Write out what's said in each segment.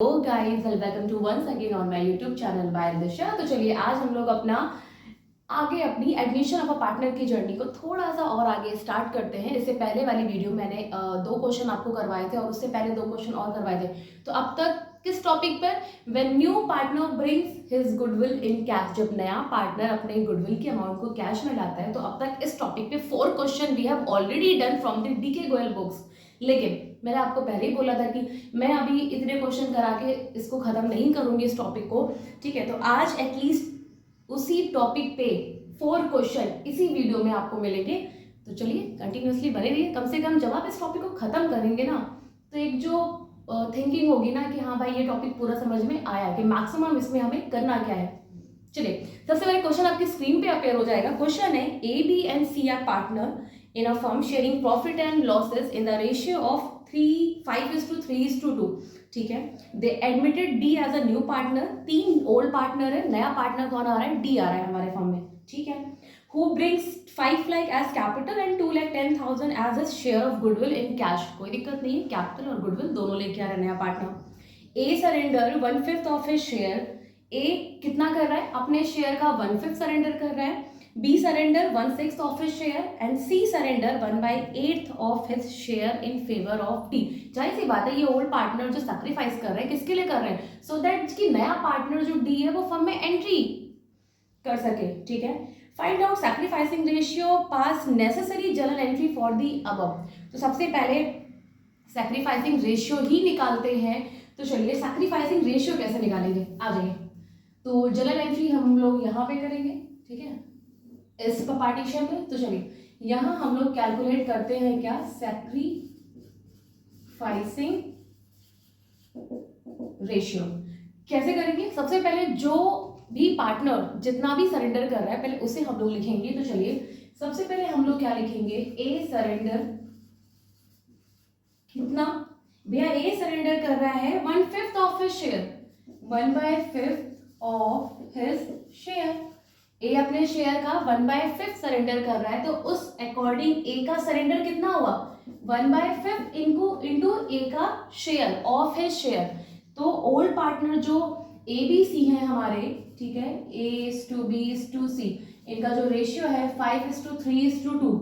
Hello guys, welcome to once again on my YouTube channel by Disha. तो चलिए आज हम लोग अपनी एडमिशन ऑफ अ पार्टनर की जर्नी को थोड़ा सा और आगे स्टार्ट करते हैं। इससे पहले वाली वीडियो मैंने दो क्वेश्चन आपको करवाए थे और उससे पहले दो क्वेश्चन और करवाए थे। तो अब तक किस टॉपिक पर? When new partner brings his goodwill in cash, जब नया पार्टनर अपने गुडविल के अमाउंट को कैश में लाता है। तो अब तक इस टॉपिक पे 4 question we have already done from the DK Goyal books. लेकिन मैंने आपको पहले ही बोला था कि मैं अभी इतने क्वेश्चन करा के इसको खत्म नहीं करूंगी इस टॉपिक को, ठीक है। तो आज एटलीस्ट उसी टॉपिक पे 4 क्वेश्चन इसी वीडियो में आपको मिलेंगे। तो चलिए कंटिन्यूअसली बने रहिए। कम से कम जब आप इस टॉपिक को खत्म करेंगे ना, तो एक जो थिंकिंग होगी ना कि हाँ भाई ये टॉपिक पूरा समझ में आया कि मैक्सिमम इसमें हमें करना क्या है। चलिए सबसे पहले क्वेश्चन आपकी स्क्रीन पे अपेयर हो जाएगा। क्वेश्चन है, A B and C are partner in a firm sharing profit and losses in the ratio of 5:3:2। ठीक है, they admitted D as a new partner। 3 old partner है, नया पार्टनर कौन आ रहा है? D आ रहा है हमारे फर्म में, ठीक है। who brings 5 lakh as capital and 2,10,000 as his share of goodwill in cash। कोई दिक्कत नहीं है, कैपिटल और गुडविल दोनों लेके आ रहा है नया partner. A surrender 1/5 of his share. A कितना कर रहा है? अपने शेयर का 1/5 सरेंडर कर रहा है। B surrender 1/6 of his share and C surrender 1/8 of his share in favor of D। जाहिर सी बात है ये ओल्ड पार्टनर जो सैक्रिफाइस कर रहे हैं, किसके लिए कर रहे हैं? सो दैट कि नया पार्टनर जो D है वो फर्म में एंट्री कर सके, ठीक है। Find out sacrificing ratio pass necessary journal entry for the above. तो सबसे पहले सैक्रिफाइसिंग रेशियो ही निकालते हैं। तो चलिए सैक्रिफाइसिंग रेशियो कैसे निकालेंगे, आ जाइए। तो जर्नल एंट्री हम लोग यहाँ पे करेंगे, ठीक है, इस पार्टीशन में। तो चलिए यहां हम लोग कैलकुलेट करते हैं क्या? सैक्रिफाइसिंग रेशियो कैसे करेंगे? सबसे पहले जो भी पार्टनर जितना भी सरेंडर कर रहा है पहले उसे हम लोग लिखेंगे। तो चलिए सबसे पहले हम लोग क्या लिखेंगे? ए सरेंडर कितना? भैया ए सरेंडर कर रहा है 1/5 of his share, 1/5 of his share. A अपने शेयर का 1/5 सरेंडर कर रहा है, तो उस अकॉर्डिंग ए का सरेंडर कितना हुआ? 1/5 इंटू ए का शेयर ऑफ हिज शेयर। तो ओल्ड पार्टनर जो ए बी सी है हमारे, ठीक है, A:B:C, इनका जो रेशियो है 5:3:2,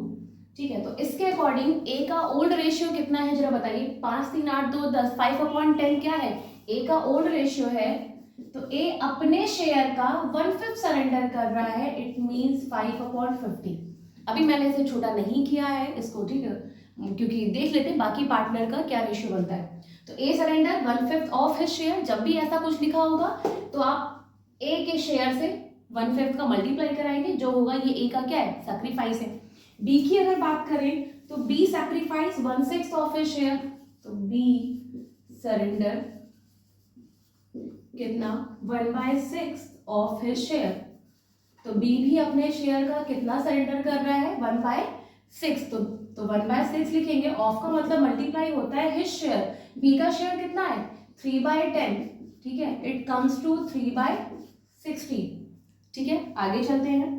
ठीक है। तो इसके अकॉर्डिंग ए का ओल्ड रेशियो कितना है जरा बताइए? 5 3 8 2 10, 5/10 क्या है? ए का ओल्ड रेशियो है। तो ए अपने शेयर का 1/5 सरेंडर कर रहा है, इट मींस 5/50। अभी मैंने इसे छोटा नहीं किया है इसको, ठीक है, क्योंकि देख लेते हैं बाकी पार्टनर का क्या रेशियो बनता है। तो ए सरेंडर 1/5 ऑफ हिज शेयर। जब भी ऐसा कुछ लिखा होगा तो आप ए के शेयर से 1/5 का मल्टीप्लाई कराएंगे, जो होगा ये ए का क्या है? सैक्रिफाइस है। बी की अगर बात करें तो B sacrifice 1/6 of his share. तो बी सरेंडर कितना? 1/6 ऑफ हिज शेयर। तो बी भी अपने शेयर का कितना सरेंडर कर रहा है? 1/6। तो 1/6 लिखेंगे, ऑफ का मतलब मल्टीप्लाई होता है हिज शेयर। बी का शेयर कितना है? 3/10, ठीक है, इट कम्स टू 3/60, ठीक है। आगे चलते हैं।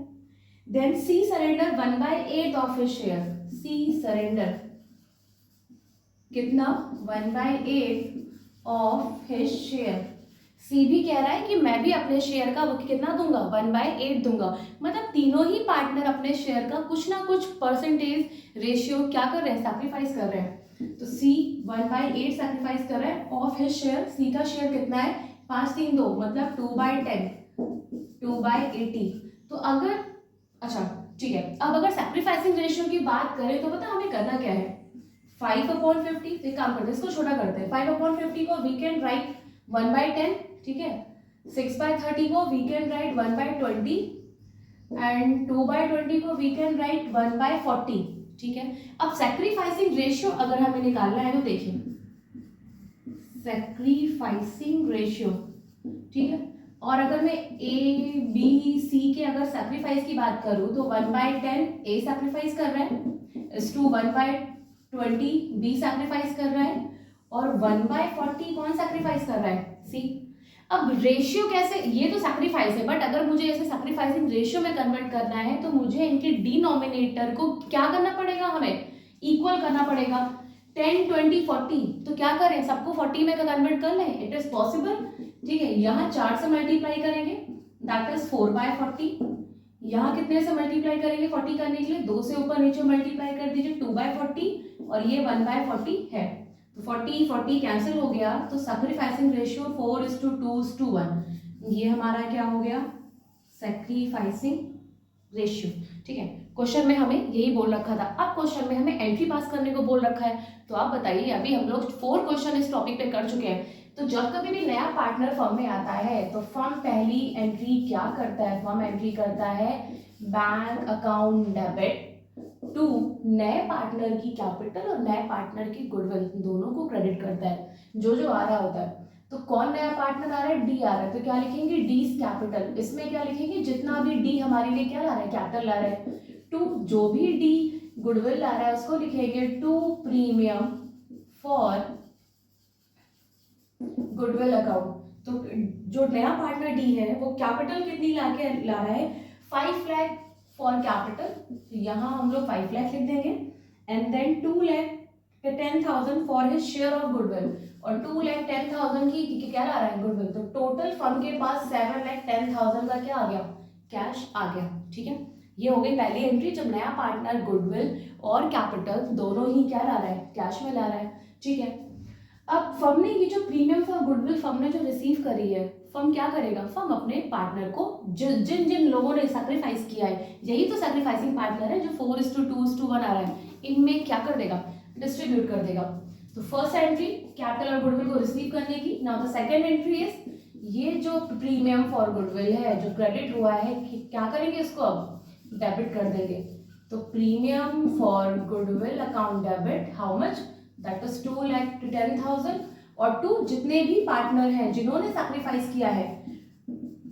Then C surrender 1/8 of his share. C surrender कितना? 1/8 ऑफ हिज शेयर। सी भी कह रहा है कि मैं भी अपने शेयर का कितना दूंगा? 1/8 दूंगा। मतलब तीनों ही पार्टनर अपने शेयर का कुछ ना कुछ परसेंटेज रेशियो क्या कर रहे हैं? सैक्रिफाइस कर रहे हैं। तो सी 1/8 सैक्रिफाइस कर रहा है ऑफ हिज शेयर। सी का शेयर कितना है? 5 3 2, मतलब 2/10, 2/80। तो अगर अच्छा ठीक है, अब अगर सैक्रिफाइसिंग रेशियो की बात करें तो पता हमें करना क्या है? 5/50। एक काम करते हैं, इसको छोटा करते हैं। 5/50 को वी कैन राइट 1/10, ठीक है। 6/30 को वी कैन राइट 1/20 एंड 2/20 को वी कैन राइट 1/40, ठीक है। अब सैक्रिफाइसिंग रेशियो अगर हमें निकालना है तो देखिए सैक्रिफाइसिंग रेशियो, ठीक है। और अगर मैं ए बी सी के अगर सैक्रिफाइस की बात करूं तो 1/10 ए सैक्रिफाइस कर रहा है, इस टू 1/20 बी सैक्रिफाइस कर रहा है, और 1/40 कौन सैक्रिफाइस कर रहा है? सी। अब रेशियो कैसे? ये तो सैक्रिफाइस है, बट अगर मुझे ऐसे सैक्रिफाइसिंग रेशियो में कन्वर्ट करना है तो मुझे इनके डिनोमिनेटर को क्या करना पड़ेगा? हमें इक्वल करना पड़ेगा। 10, 20, 40, तो क्या करें, सबको 40 में कन्वर्ट कर लें, इट इज पॉसिबल। ठीक है, यहाँ 4 से मल्टीप्लाई करेंगे, दैट इज 4/40। यहाँ कितने से मल्टीप्लाई करेंगे 40 करने के लिए, 2 से ऊपर नीचे मल्टीप्लाई कर दीजिए, 2/40, और ये 1/40 है, तो 40 40 कैंसिल हो गया, तो सैक्रिफाइसिंग रेशियो 4:2:1, ये हमारा क्या हो गया, सैक्रिफाइसिंग रेशियो। ठीक है, क्वेश्चन में हमें यही बोल रखा था। अब क्वेश्चन में हमें एंट्री पास करने को बोल रखा है, तो आप बताइए, अभी हम लोग 4 क्वेश्चन इस टॉपिक पे कर चुके हैं, तो जब कभी भी नया पार्टनर फर्म में आता है तो फर्म पहली एंट्री क्या करता है, फर्म एंट्री करता है बैंक अकाउंट डेबिट टू नए पार्टनर की कैपिटल और नए पार्टनर की गुडविल, दोनों को क्रेडिट करता है जो जो आ रहा होता है। तो कौन नया पार्टनर आ रहा है, डी आ रहा है, तो क्या लिखेंगे, डीज कैपिटल। इसमें क्या लिखेंगे, जितना भी डी हमारे लिए क्या ला रहा है, कैपिटल ला रहा है, टू जो भी डी गुडविल ला रहा है उसको लिखेंगे to premium for goodwill account. तो जो नया पार्टनर डी है वो कैपिटल कितनी ला रहा है, 5 लाख फॉर कैपिटल, तो यहाँ हम लोग 5 लाख लिख देंगे, and then 2,10,000 for his share of goodwill, और 2,10,000 की क्या ला रहा है, गुडविल। तो टोटल फर्म के पास 7,10,000 का क्या आ गया, कैश आ गया। ठीक है, ये हो गई पहली एंट्री, जब नया पार्टनर गुडविल और कैपिटल दोनों ही क्या ला रहा है, कैश में ला रहा है। ठीक है, अब फर्म ने ये जो प्रीमियम फॉर गुडविल फर्म ने जो रिसीव करी है, फर्म क्या करेगा, फर्म अपने पार्टनर को जिन जिन लोगों ने सैक्रिफाइस किया है, यही तो सैक्रिफाइसिंग पार्टनर है जो 4:2:1 आ रहा है, इनमें क्या कर देगा, डिस्ट्रीब्यूट कर देगा। तो फर्स्ट एंट्री कैपिटल और गुडविल को रिसीव करने की। Now the second entry is, ये जो प्रीमियम फॉर गुडविल है जो क्रेडिट हुआ है, क्या करेंगे, इसको अब डेबिट कर देंगे। तो premium for goodwill account debit, how much, that is 2,10,000, और टू जितने भी पार्टनर हैं जिन्होंने सैक्रिफाइस किया है।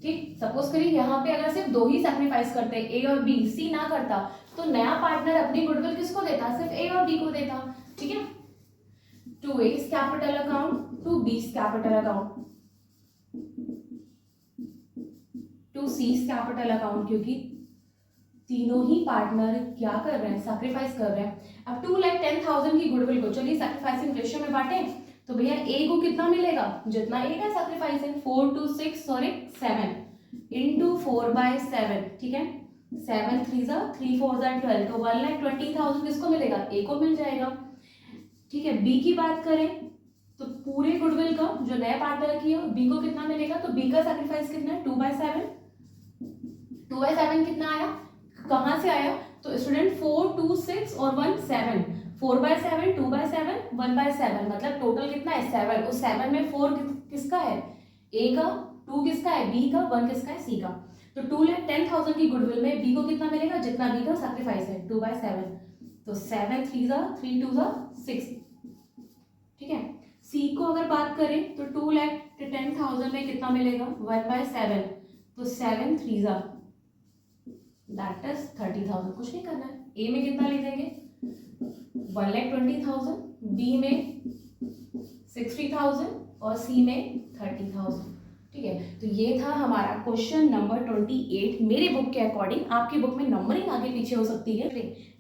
ठीक, सपोज करिए यहाँ पे अगर सिर्फ 2 ही सैक्रिफाइस करते, ए और बी, सी ना करता, तो नया पार्टनर अपनी गुडविल किसको देता, सिर्फ ए और बी को देता। ठीक है, to A's capital account, to B's capital account, to C's capital account, क्योंकि तीनों ही पार्टनर क्या कर रहे हैं, सैक्रिफाइस कर रहे हैं। अब 2,10,000 की गुडविल को चलिए सैक्रिफाइसिंग रेशियो में बांटे, तो भैया ए को कितना मिलेगा, जितना ए का सैक्रिफाइसिंग 7 इंटू 4/7। ठीक है, 7 3 3 4 12, तो 1,20,000 किसको मिलेगा, ए को मिल जाएगा। ठीक है, बी की बात करें तो पूरे गुडविल का जो नया पार्टनर की है बी को कितना मिलेगा, तो बी का सैक्रिफाइस कितना है, 2/7। 2/7 कितना आया, कहां से आया, तो स्टूडेंट 4 2 6 और 1 7, 4/7 2/7 1/7, मतलब टोटल कितना है 7। उस 7 में 4 किसका है, ए का, 2 किसका है, बी का, 1 किसका है, सी का। तो 2,10,000 की गुडविल में बी को कितना मिलेगा, जितना बी का सैक्रिफाइस है, 2/7, तो 7 3 3 2 6। ठीक है, सी को अगर बात करें तो 2,10,000 में कितना मिलेगा, 1/7, तो 7 3 दैट इज 30,000। कुछ नहीं करना है, ए में कितना लिख देंगे, 1,20,000, बी में 60,000 और सी में 30,000। ठीक है, तो ये था हमारा क्वेश्चन नंबर 28 मेरे बुक के अकॉर्डिंग। आपकी बुक में नंबरिंग आगे पीछे हो सकती है।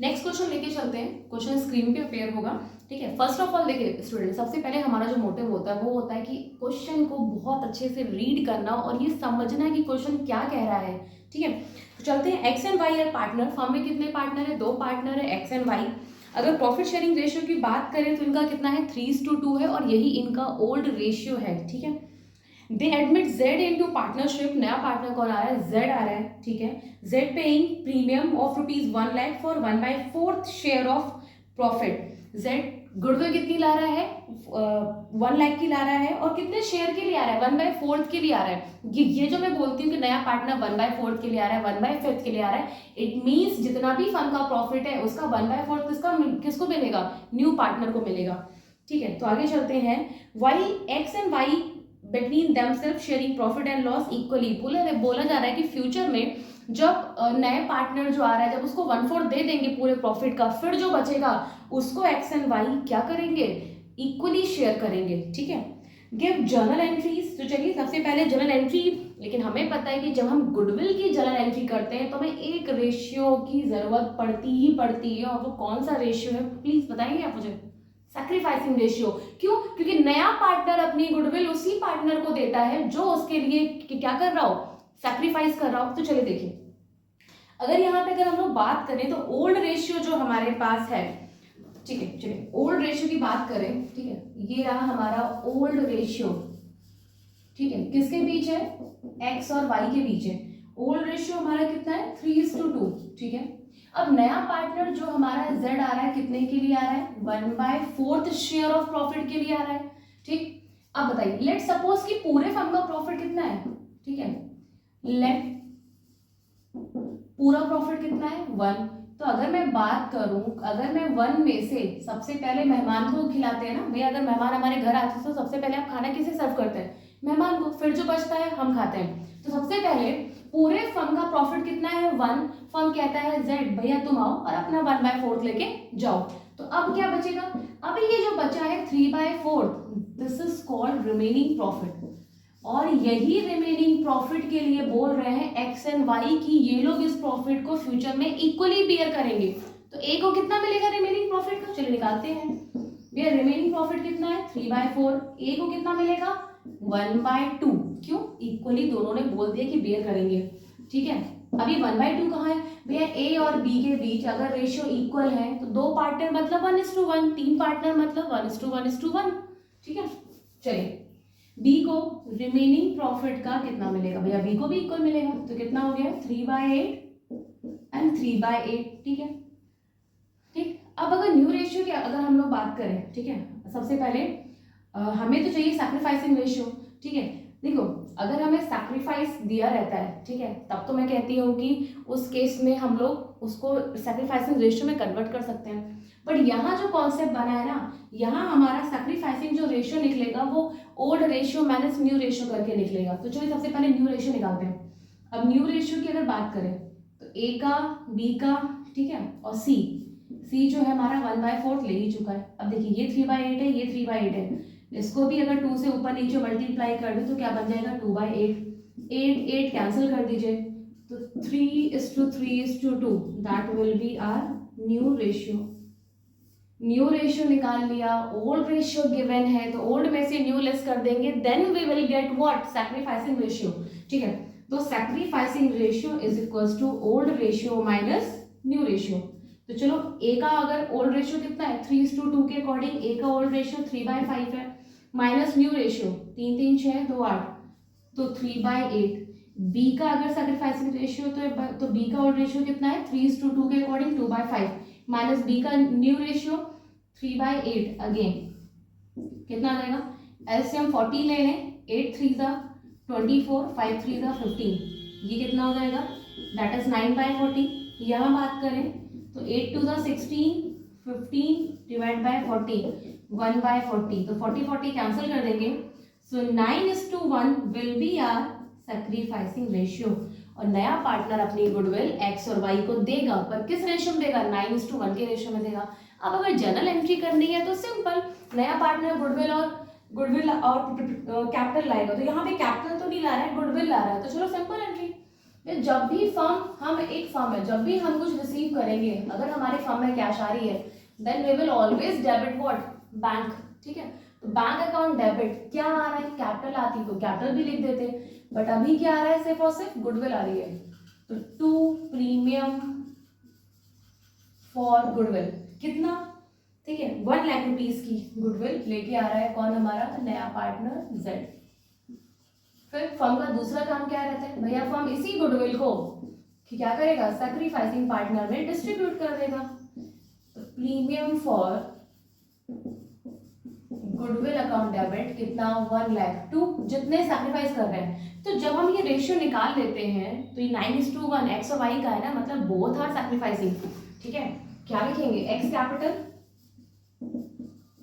नेक्स्ट क्वेश्चन लेके चलते हैं, क्वेश्चन स्क्रीन पे अपेयर होगा। ठीक है, फर्स्ट ऑफ ऑल देखिए स्टूडेंट, सबसे पहले हमारा जो मोटिव होता है वो होता है कि क्वेश्चन को बहुत अच्छे से रीड करना और ये समझना कि क्वेश्चन क्या कह रहा है। ठीक है, तो चलते हैं, X and Y are partner. Firm में कितने पार्टनर है, 2 पार्टनर है, एक्स एंड वाई। अगर प्रॉफिट शेयरिंग रेशियो की बात करें तो इनका कितना है, 3:2 है, और यही इनका ओल्ड रेशियो है। ठीक है, दे एडमिट जेड इनटू पार्टनरशिप। नया पार्टनर कौन आ रहा है, जेड आ रहा है। ठीक है, Z paying premium of ₹1 lakh for 1/4 share of profit. Z goodwill कितनी ला रहा है, 1 लाख की ला रहा है, और कितने शेयर के लिए आ रहा है, 1/4 के लिए आ रहा है। ये जो मैं बोलती हूँ कि नया पार्टनर 1/4 के लिए आ रहा है, 1/5 के लिए आ रहा है, इट मीन्स जितना भी फर्म का प्रॉफिट है उसका 1/4 किसको मिलेगा, न्यू पार्टनर को मिलेगा। ठीक है, तो आगे चलते हैं, Y X and Y between themselves sharing profit and loss equally. बोला जा रहा है कि फ्यूचर में जब नए पार्टनर जो आ रहा है, जब उसको 1/4 दे देंगे पूरे प्रॉफिट का, फिर जो बचेगा उसको एक्स एंड वाई क्या करेंगे, इक्वली शेयर करेंगे। ठीक है, गिव जर्नल एंट्रीज। तो चलिए सबसे पहले जर्नल एंट्री, लेकिन हमें पता है कि जब हम गुडविल की जर्नल एंट्री करते हैं तो हमें एक रेशियो की जरूरत पड़ती ही पड़ती है, और वो कौन सा रेशियो है प्लीज बताएंगे आप मुझे। Sacrificing ratio. क्यों? क्योंकि नया पार्टनर अपनी गुडविल उसी पार्टनर को देता है जो उसके लिए क्या कर रहा हो, सैक्रिफाइस कर रहा हो। तो चलिए देखिए, अगर यहाँ पे अगर हम लोग बात करें तो ओल्ड रेशियो जो हमारे पास है, ठीक है, चलिए ओल्ड रेशियो की बात करें, ठीक है, ये रहा हमारा ओल्ड रेशियो, ठीक है, किसके बीच है, एक्स और वाई के बीच है। ओल्ड रेशियो हमारा कितना है, 3:2, ठीक है। अब नया पार्टनर जो हमारा Z आ रहा है कितने के लिए आ रहा है, 1/4 शेयर ऑफ प्रॉफिट के लिए आ रहा है, ठीक। अब बताइए, लेट सपोज कि पूरे फर्म का प्रॉफिट कितना है, ठीक है, लेट पूरा प्रॉफिट कितना है, 1। तो अगर मैं बात करूं, अगर मैं 1 में से सबसे पहले मेहमान को खिलाते हैं ना भैया, अगर मेहमान हमारे घर आते हैं तो सबसे पहले आप खाना किसे सर्व करते हैं, मेहमान को, फिर जो बचता है हम खाते हैं। तो सबसे पहले पूरे फर्म का प्रॉफिट कितना है, 1। फर्म कहता है Z भैया तुम आओ और अपना 1/4 लेके जाओ। तो अब क्या बचेगा, अब ये जो बचा है 3/4, this is called remaining profit. और यही रिमेनिंग प्रॉफिट के लिए बोल रहे हैं एक्स एंड वाई की ये लोग इस प्रॉफिट को फ्यूचर में इक्वली बेयर करेंगे। तो ए को कितना मिलेगा रिमेनिंग प्रॉफिट का, चलिए निकालते हैं भैया। रिमेनिंग प्रॉफिट कितना है, 3/4। ए को कितना मिलेगा, 1/2। क्यों, इक्वली दोनों ने बोल दिया कि बेयर करेंगे, ठीक है। अभी 1/2 कहाँ है भैया, ए और बी के बीच अगर रेशियो इक्वल है तो 2 पार्टनर मतलब 1:1, 3 पार्टनर मतलब 1:1, ठीक है। चलिए बी को रिमेनिंग प्रॉफिट का कितना मिलेगा भैया, बी को भी इक्वल मिलेगा, तो कितना हो गया 3/8 एंड 3/8, ठीक है, ठीक। अब अगर न्यू रेशियो की अगर हम लोग बात करें, ठीक है, सबसे पहले हमें तो चाहिए सैक्रिफाइसिंग रेशियो, ठीक है। देखो अगर हमें सैक्रिफाइस दिया रहता है, ठीक है, तब तो मैं कहती हूँ कि उस केस में हम लोग उसको सैक्रिफाइसिंग रेशियो में कन्वर्ट कर सकते हैं। बट यहाँ जो कॉन्सेप्ट बना है ना, यहाँ हमारा सैक्रिफाइसिंग जो रेशियो निकलेगा वो old ratio minus new ratio करके निकलेगा। तो चलिए सबसे पहले न्यू रेशियो निकालते हैं। अब न्यू रेशियो की अगर बात करें तो ए का, बी का, ठीक है, और सी जो है हमारा 1/4 ले ही चुका है। अब देखिए ये 3/8 है, ये 3/8 है, इसको भी अगर 2 से ऊपर नीचे मल्टीप्लाई कर दे तो क्या बन जाएगा, 2/8। 8 कैंसिल कर दीजिए, तो 3:3:2, that will be our new ratio. New ratio निकाल लिया, ओल्ड रेशियो गिवन है तो ओल्ड में से न्यू लेस कर देंगे, then we will get what, sacrificing ratio, ठीक है। तो sacrificing ratio is equals to old ratio minus new ratio. तो चलो ए का अगर ओल्ड रेशियो कितना है, 3:2 के अकॉर्डिंग ए का ओल्ड रेशियो 3/5 है, माइनस न्यू रेशियो 3 3 6 2 8, तो 3/8। बी का अगर सैक्रिफाइसिंग रेशियो तो बी का ओल्ड रेशियो कितना है, 3:2 के अकॉर्डिंग 2/5, माइनस बी का न्यू रेशियो 3/8, अगेन कितना आ जाएगा, एलसीएम 40 ले लें, 8 3 24, 5 3 15, ये कितना हो जाएगा, दैट इज 9/40। यहाँ बात करें तो 8 2 16, 15 डिवाइड बाय 40, 1/40, तो 40 40 कैंसिल कर देंगे, so 9:1 will be our sacrificing ratio. और नया पार्टनर अपनी गुडविल एक्स और वाई को देगा, पर किस रेशियो में देगा, 9:1 के रेशियो में देगा। अब अगर जर्नल एंट्री करनी है तो सिंपल, नया पार्टनर गुडविल और कैपिटल लाएगा, तो यहाँ पे कैपिटल तो नहीं ला रहा है, गुडविल ला रहा है, तो चलो सिंपल एंट्री। जब भी हम एक फर्म है, जब भी हम कुछ रिसीव करेंगे, अगर हमारे फर्म में कैश आ रही है, then we will always debit what, bank, ठीक है। तो बैंक अकाउंट डेबिट क्या आ रहा है, कैपिटल आती तो कैपिटल भी लिख देते, बट अभी क्या आ रहा है, सिर्फ और सिर्फ गुडविल आ रही है, तो 2 प्रीमियम फॉर गुडविल, कितना, ठीक है, 1 लाख रुपीज की गुडविल लेके आ रहा है कौन, हमारा नया पार्टनर जेड। फिर फर्म का दूसरा काम क्या रहता है भैया, फर्म इसी गुडविल को क्या करेगा, सैक्रिफाइसिंग पार्टनर में डिस्ट्रीब्यूट कर देगा। तो premium for goodwill account debit कितना, 1 लाख टू जितने सैक्रिफाइस कर रहे हैं। तो जब हम ये रेशियो निकाल लेते हैं तो ये 9:1 एक्स और वाई का है ना, मतलब बोथ आर सैक्रिफाइसिंग, ठीक है। क्या लिखेंगे, एक्स कैपिटल,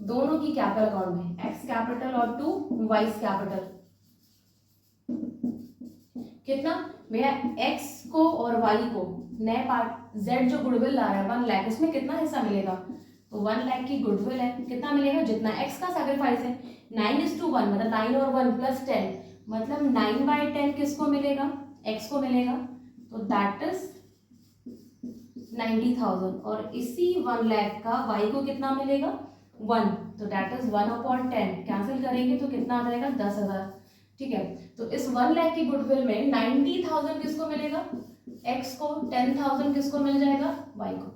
दोनों की कैपिटल अकाउंट में एक्स कैपिटल और 2 वाइस कैपिटल, कितना भैया, एक्स को और वाई को नए पार्ट जेड जो गुडविल ला रहा है 1 लाख, उसमें कितना हिस्सा मिलेगा, तो 1 लाख की गुडविल है, कितना मिलेगा, जितना एक्स का सैक्रिफाइस है, 9:1 मतलब 9 और 1 प्लस 10, मतलब 9/10 किसको मिलेगा, एक्स को मिलेगा, तो दैट इज 90,000। और इसी 1 लाख का वाई को कितना मिलेगा, 1, तो दैट इज 1/10। कैंसिल करेंगे तो कितना आ जाएगा 10,000। ठीक है, तो इस 1 लाख की गुडविल में 90,000 किसको मिलेगा, x को, 10,000 किसको मिल जाएगा, y को।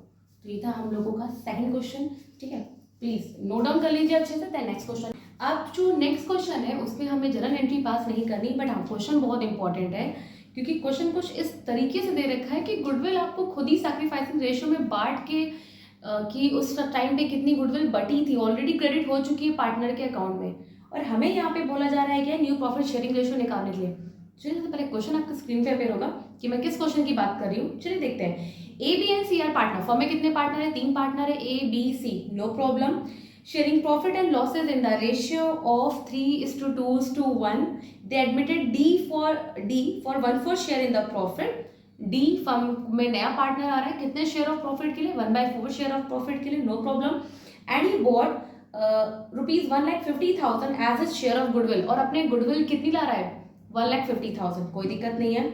तो ये था हम लोगों का सेकंड क्वेश्चन। ठीक है, प्लीज नोट डाउन कर लीजिए अच्छे से। Then next question. अब जो नेक्स्ट क्वेश्चन है उसमें हमें जर्नल एंट्री पास नहीं करनी, बट हाँ क्वेश्चन बहुत इंपॉर्टेंट है, क्योंकि क्वेश्चन कुछ इस तरीके से दे रखा है कि गुडविल आपको खुद ही सैक्रिफाइसिंग रेशियो में बांट के कि उस टाइम पे कितनी गुडविल बटी थी, ऑलरेडी क्रेडिट हो चुकी है पार्टनर के अकाउंट में, और हमें यहाँ पे बोला जा रहा है कि न्यू प्रॉफिट शेयरिंग रेशियो निकालने के लिए। चलिए सबसे पहले क्वेश्चन आपका स्क्रीन पे अपेयर होगा कि मैं किस क्वेश्चन की बात कर रही हूँ। चलिए देखते हैं। A B and C are partner, firm में कितने पार्टनर है, 3 पार्टनर है, A B C, no problem. Sharing profit and losses in the ratio of 3:2:1। They admitted D for 1/4 share in the profit. D firm में नया partner आ रहा है, कितने share of profit के लिए, 1/4 शेयर ऑफ प्रॉफिट के लिए, no problem. And he bought ₹1,50,000 as his share of goodwill, और अपने गुडविल कितनी ला रहा है, 1,50,000। कोई दिक्कत नहीं है।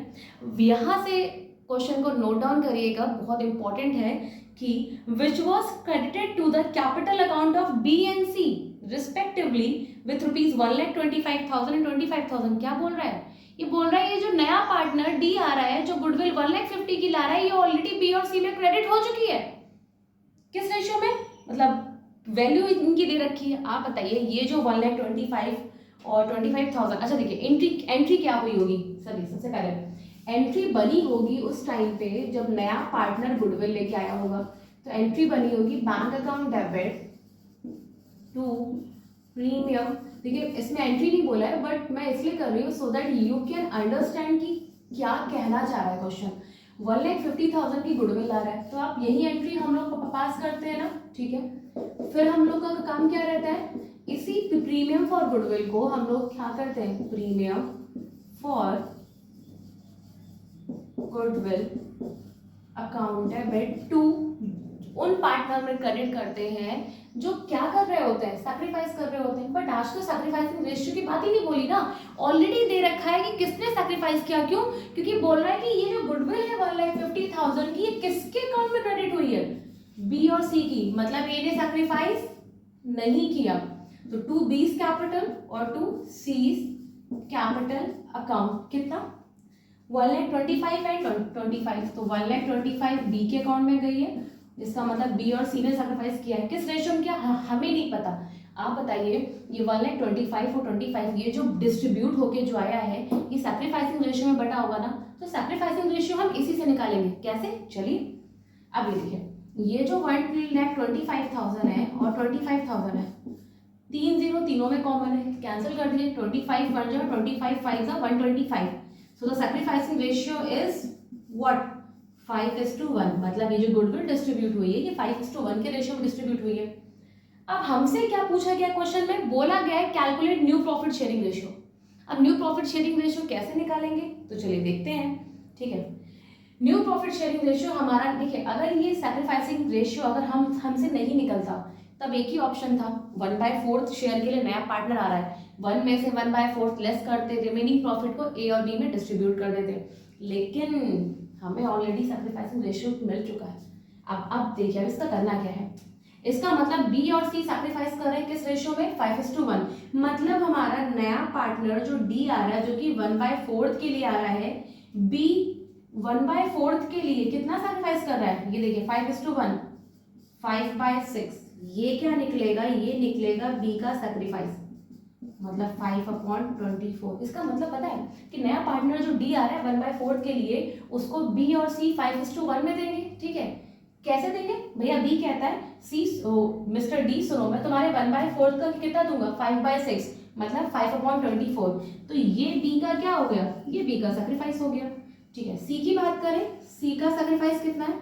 यहाँ से क्वेश्चन को नोट डाउन करिएगा, बहुत इंपॉर्टेंट है कि which was credited to the capital account of B and C respectively with ₹1,25,000 and 25,000। क्या बोल रहा है, ये बोल रहा है ये जो नया पार्टनर डी आ रहा है, जो गुडविल 1,50,000 की ला रहा है, ये ऑलरेडी बी और सी में क्रेडिट हो चुकी है। किस रेशियो में, मतलब वैल्यू इनकी दे रखी है। आप बताइए ये जो 1,25,000 और 25,000, अच्छा देखिए एंट्री क्या हुई होगी, सबसे पहले एंट्री बनी होगी उस टाइम पे जब नया पार्टनर गुडविल लेके आया होगा। तो एंट्री बनी होगी bank account debit to premium. देखिए इसमें एंट्री नहीं बोला है, बट मैं इसलिए कर रही हूँ so that you can understand कि क्या कहना चाह रहा है क्वेश्चन। 1,50,000 की गुडविल आ रहा है, तो आप यही एंट्री हम लोग पास करते हैं ना। ठीक है, फिर हम लोग का काम क्या रहता है, इसी प्रीमियम फॉर गुडविल को हम लोग क्या करते हैं, premium for goodwill account debit to उन पार्टनर में क्रेडिट करते हैं जो क्या कर रहे होते हैं, सैक्रिफाइस कर रहे होते हैं। बट आज तो सैक्रिफाइसिंग रेशियो की बात ही नहीं बोली ना, ऑलरेडी दे रखा है कि किसने सैक्रिफाइस किया। क्यों, क्योंकि बोल रहा है कि ये जो गुडविल है 1,50,000 की, ये किसके अकाउंट में क्रेडिट हुई है, बी और सी की। मतलब ए ने सैक्रिफाइस नहीं किया, तो टू बीज कैपिटल और टू सीज कैपिटल अकाउंट कितना, 1,25,000 एंड 25, तो 1,25,000 बी के अकाउंट में गई है, जिसका मतलब बी और सी ने सैक्रिफाइस किया है। किस रेशियो में किया, हमें नहीं पता। आप बताइए ये 1,25,000 और 25 ये जो डिस्ट्रीब्यूट होके जो आया है, ये सैक्रिफाइसिंग रेशियो में बटा होगा ना, तो सैक्रिफाइसिंग रेशियो हम इसी से निकालेंगे। कैसे, चलिए अब ये देखिए, ये जो 1,25,000 है और 25,000 है, 3 0 तीनों में कॉमन है, कैंसिल कर दीजिए, 25 बन जाए, 25 5 125। So the sacrificing ratio is what, 5:1। मतलब ये जो गुडविल डिस्ट्रीब्यूट हुई है ये 5:1 के रेशियो में डिस्ट्रीब्यूट हुई है। अब हमसे क्या पूछा गया क्वेश्चन में, बोला गया है calculate new profit sharing ratio. अब न्यू प्रॉफिट शेयरिंग रेशियो कैसे निकालेंगे, तो चलिए देखते हैं। ठीक है, न्यू प्रॉफिट शेयरिंग रेशियो हमारा, देखिए अगर ये सैक्रिफाइसिंग रेशियो अगर हमसे नहीं निकलता, तब एक ही ऑप्शन था, 1/4 शेयर के लिए नया पार्टनर आ रहा है, 1 में से 1/4 लेस करते, रिमेनिंग प्रॉफिट को ए और बी में डिस्ट्रीब्यूट कर देते। लेकिन हमें ऑलरेडी सैक्रिफाइसिंग रेशियो मिल चुका है। अब देखिए अब इसका करना क्या है, इसका मतलब बी और सी सैक्रिफाइस कर रहे हैं किस रेशियो में, 5:1। मतलब हमारा नया पार्टनर जो डी आ रहा है, जो कि 1/4 के लिए आ रहा है, बी 1/4 के लिए कितना सैक्रिफाइस कर रहा है, ये देखिए 5:1, 5/6। ये क्या निकलेगा, ये निकलेगा बी का सैक्रिफाइस, मतलब 5/24। इसका मतलब पता है कि नया पार्टनर जो डी आ रहा है 1/4 के लिए, उसको बी और सी 5:1 में देंगे। ठीक है, कैसे देंगे भैया, बी कहता है सी, मिस्टर डी सुनो, मैं तुम्हारे 1/4 का कितना दूंगा, 5/6, मतलब 5/24। तो ये बी का क्या हो गया, ये बी का सैक्रिफाइस हो गया। ठीक है, सी की बात करें, सी का सैक्रिफाइस कितना है।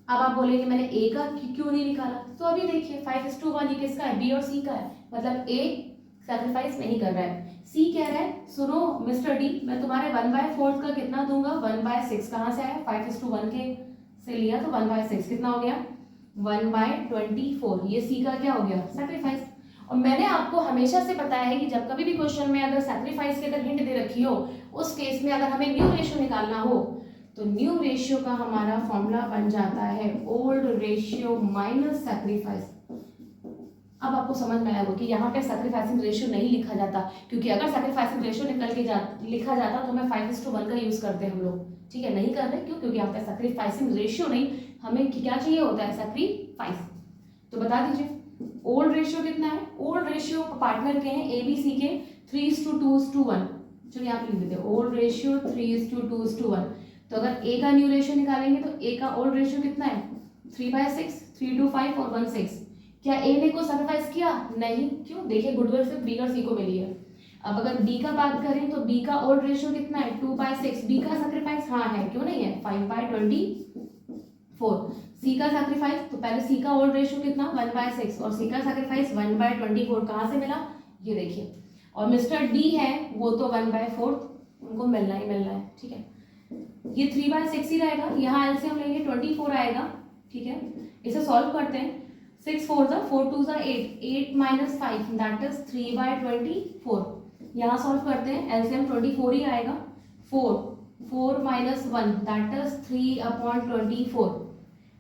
अब आप बोलेंगे मैंने ए का क्यों नहीं निकाला, तो अभी देखिए 5:1 ये किसका है, बी और सी का है, मतलब ए सैक्रिफाइस नहीं कर रहा है। सी कह रहा है सुनो मिस्टर डी, मैं तुम्हारे 1/4 का कितना दूंगा, 1/6। कहाँ से आया, 5:1 के से लिया, तो 1/6 कितना हो गया, 1/24। ये सी का क्या हो गया, सैक्रिफाइस। और मैंने आपको हमेशा से बताया है कि जब कभी भी क्वेश्चन में अगर सैक्रिफाइस की अगर हिंट दे रखी हो, उस केस में अगर हमें न्यू रेशियो निकालना हो, तो न्यू रेशियो का हमारा फॉर्मूला बन जाता है ओल्ड रेशियो माइनस सैक्रिफाइस। अब आपको समझ में आया होगा कि यहाँ पे सैक्रिफाइसिंग रेशियो नहीं लिखा जाता, क्योंकि अगर सैक्रिफाइसिंग रेशियो निकल के लिखा जाता तो हमें 5:1 का यूज करते हम लोग, ठीक है, नहीं कर रहे, क्यों? क्योंकि यहाँ पे सैक्रिफाइसिंग रेशियो नहीं, हमें क्या चाहिए होता है, सैक्रिफाइस। तो बता दीजिए ओल्ड रेशियो कितना है? ओल्ड रेशियो पार्टनर के हैं ABC के 3:2:1। चलिए यहाँ पे लिख देते हैं ओल्ड रेशियो 3:2:1। तो अगर A का न्यू रेशियो निकालेंगे तो A का ओल्ड रेशियो कितना है? 3/6, 3:5 और 1:6। क्या A ने को सैक्रिफाइस किया? नहीं, क्यों? देखिए गुडविल सिर्फ B और C को मिली है। अब अगर B का बात करें तो B का ओल्ड रेशियो कितना है? 2/6। B का सैक्रिफाइस हाँ है, क्यों नहीं है? 5/24। C का सैक्रिफाइस, तो पहले C का ओल्ड रेशियो कितना? 1/6 और C का सैक्रिफाइस 1/24। कहाँ से मिला? ये देखिए। और मिस्टर D है वो तो 1/4, उनको मिलना ही मिलना है, ठीक है। ये 3/6 ही रहेगा, यहाँ एलसीएम लेंगे 24 आएगा, ठीक है। इसे सॉल्व करते हैं। 6 4 4 2 8, 8 - 5 दैट इज 3/24। यहाँ सॉल्व करते हैं, एलसीएम 24 ही आएगा। 4 4 - 1 दैट इज 3/24।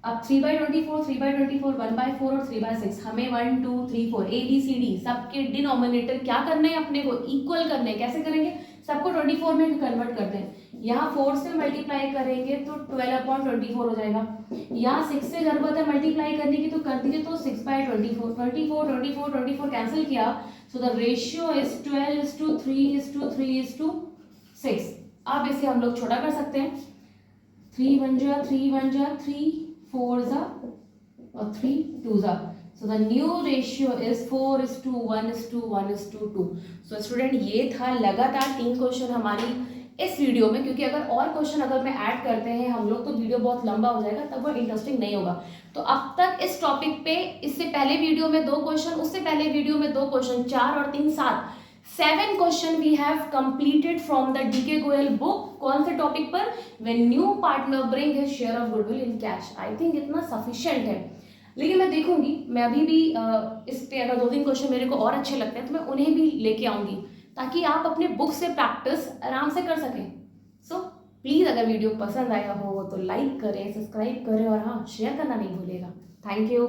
अब 3/24, 3/24, 1/4 और 3/6, हमें 1 2 3 4 ABCD सबके डिनोमिनेटर क्या करने हैं? अपने को इक्वल करने हैं। कैसे करेंगे? सबको 24 में कन्वर्ट करते हैं। यहाँ 4 से मल्टीप्लाई करेंगे तो 12/24 हो जाएगा। यहाँ 6 से जरूरत है मल्टीप्लाई करने की, तो कर दीजिए, तो 6/24। 24 24 24 कैंसिल किया, सो द रेशियो इज 12:3:3:6। अब इसे हम लोग छोटा कर सकते हैं। 3 1 जा 3 1 जा 3 4 जा और 3 2 जा। So the new ratio is 4:1:1:2। So student ये था लगातार 3 क्वेश्चन हमारी इस वीडियो में, क्योंकि अगर और क्वेश्चन अगर मैं ऐड करते हैं हम लोग तो वीडियो बहुत लंबा हो जाएगा, तब वो इंटरेस्टिंग नहीं होगा। तो अब तक इस टॉपिक पे इससे पहले वीडियो में 2 क्वेश्चन, उससे पहले वीडियो में 2 क्वेश्चन, 4 और 3 7 7 question we have completed from the DK Goyal book. कौन से टॉपिक पर? When new partner bring his share of goodwill in cash. I think इतना सफिशिएंट है, लेकिन मैं देखूंगी, मैं अभी भी इस पे अगर 2-3 क्वेश्चन मेरे को और अच्छे लगते हैं तो मैं उन्हें भी लेके आऊंगी, ताकि आप अपने बुक से प्रैक्टिस आराम से कर सकें। सो प्लीज़ अगर वीडियो पसंद आया हो तो लाइक करें, सब्सक्राइब करें और हाँ शेयर करना नहीं भूलिएगा। Thank you.